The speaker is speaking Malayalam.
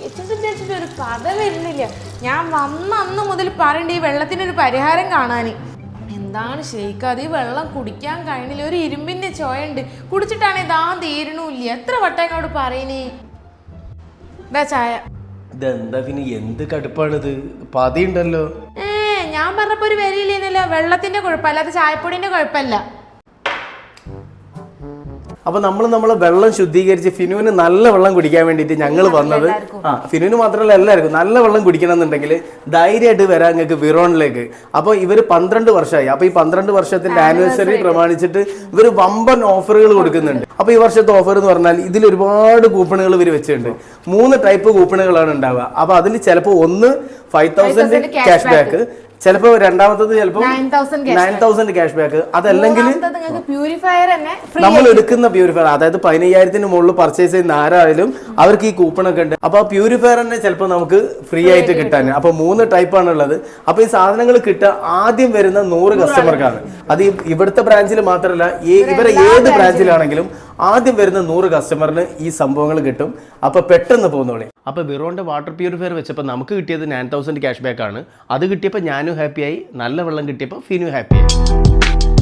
ചേച്ചിന്റെ ഒരു കഥ വരുന്നില്ല. ഞാൻ വന്ന അന്ന് മുതൽ പറയണ്ട ഈ വെള്ളത്തിനൊരു പരിഹാരം കാണാൻ. എന്താണ് ഷെയ്ക്കാതെ ഈ വെള്ളം കുടിക്കാൻ കഴിയണില്ല. ഒരു ഇരുമ്പിന്റെ ചോയുണ്ട്. കുടിച്ചിട്ടാണെ ദാഹം തീരണമില്ല. എത്ര വട്ടം എന്നോട് പറയണേ. ഇതാ ചായ. ഇതെന്താ പിന്നെ എന്ത് കടുപ്പാണിത്? പതിയുണ്ടല്ലോ. ഞാൻ പറഞ്ഞപ്പോ ഒരു വരിയില്ലേന്നല്ലോ. വെള്ളത്തിന്റെ കുഴപ്പമല്ല, അത് ചായപ്പൊടിന്റെ കുഴപ്പമല്ല. അപ്പൊ നമ്മളെ വെള്ളം ശുദ്ധീകരിച്ച് ഫിനുവിന് നല്ല വെള്ളം കുടിക്കാൻ വേണ്ടിയിട്ട് ഞങ്ങൾ വന്നത്. ഫിനുവിന് മാത്രമല്ല എല്ലാവർക്കും നല്ല വെള്ളം കുടിക്കണം എന്നുണ്ടെങ്കിൽ ധൈര്യമായിട്ട് വരാൻ നിങ്ങൾക്ക് വിറോണിലേക്ക്. അപ്പോൾ ഇവർ 12 വർഷമായി. അപ്പൊ ഈ 12 വർഷത്തിന്റെ ആനിവേഴ്സറി പ്രമാണിച്ചിട്ട് ഇവർ വമ്പൻ ഓഫറുകൾ കൊടുക്കുന്നുണ്ട്. അപ്പൊ ഈ വർഷത്തെ ഓഫർ എന്ന് പറഞ്ഞാൽ ഇതിൽ ഒരുപാട് കൂപ്പണുകൾ ഇവർ വെച്ചിട്ടുണ്ട്. 3 ടൈപ്പ് കൂപ്പണുകളാണ് ഉണ്ടാവുക. അപ്പൊ അതിൽ ചിലപ്പോൾ ഒന്ന് 5000 ക്യാഷ് ബാക്ക്, ചിലപ്പോ രണ്ടാമത്തത് ചിലപ്പോ 9000 ക്യാഷ് ബാക്ക്, അതല്ലെങ്കിൽ നമ്മൾ എടുക്കുന്ന പ്യൂരിഫയർ, അതായത് 15000 മുകളിൽ പർച്ചേസ് ചെയ്യുന്ന ആരായാലും അവർക്ക് ഈ കൂപ്പണൊക്കെ ഉണ്ട്. അപ്പൊ ആ പ്യൂരിഫയർ തന്നെ ചിലപ്പോൾ നമുക്ക് ഫ്രീ ആയിട്ട് കിട്ടാൻ. അപ്പൊ 3 ടൈപ്പാണ് ഉള്ളത്. അപ്പൊ ഈ സാധനങ്ങൾ കിട്ടുക ആദ്യം വരുന്ന 100 കസ്റ്റമർക്കാണ്. അത് ഇവിടുത്തെ ബ്രാഞ്ചിൽ മാത്രമല്ല, ഇവരെ ഏത് ബ്രാഞ്ചിലാണെങ്കിലും ആദ്യം വരുന്ന 100 കസ്റ്റമറിന് ഈ സംഭവങ്ങൾ കിട്ടും. അപ്പൊ പെട്ടെന്ന് പോകുന്നോളെ. അപ്പൊ വിറോന്റെ വാട്ടർ പ്യൂരിഫയർ വെച്ചപ്പോൾ നമുക്ക് കിട്ടിയത് 9000 ക്യാഷ് ബാക്ക് ആണ്. അത് കിട്ടിയപ്പോൾ ഞാനും ഹാപ്പിയായി. നല്ല വെള്ളം കിട്ടിയപ്പോൾ ഫിനു ഹാപ്പിയായി.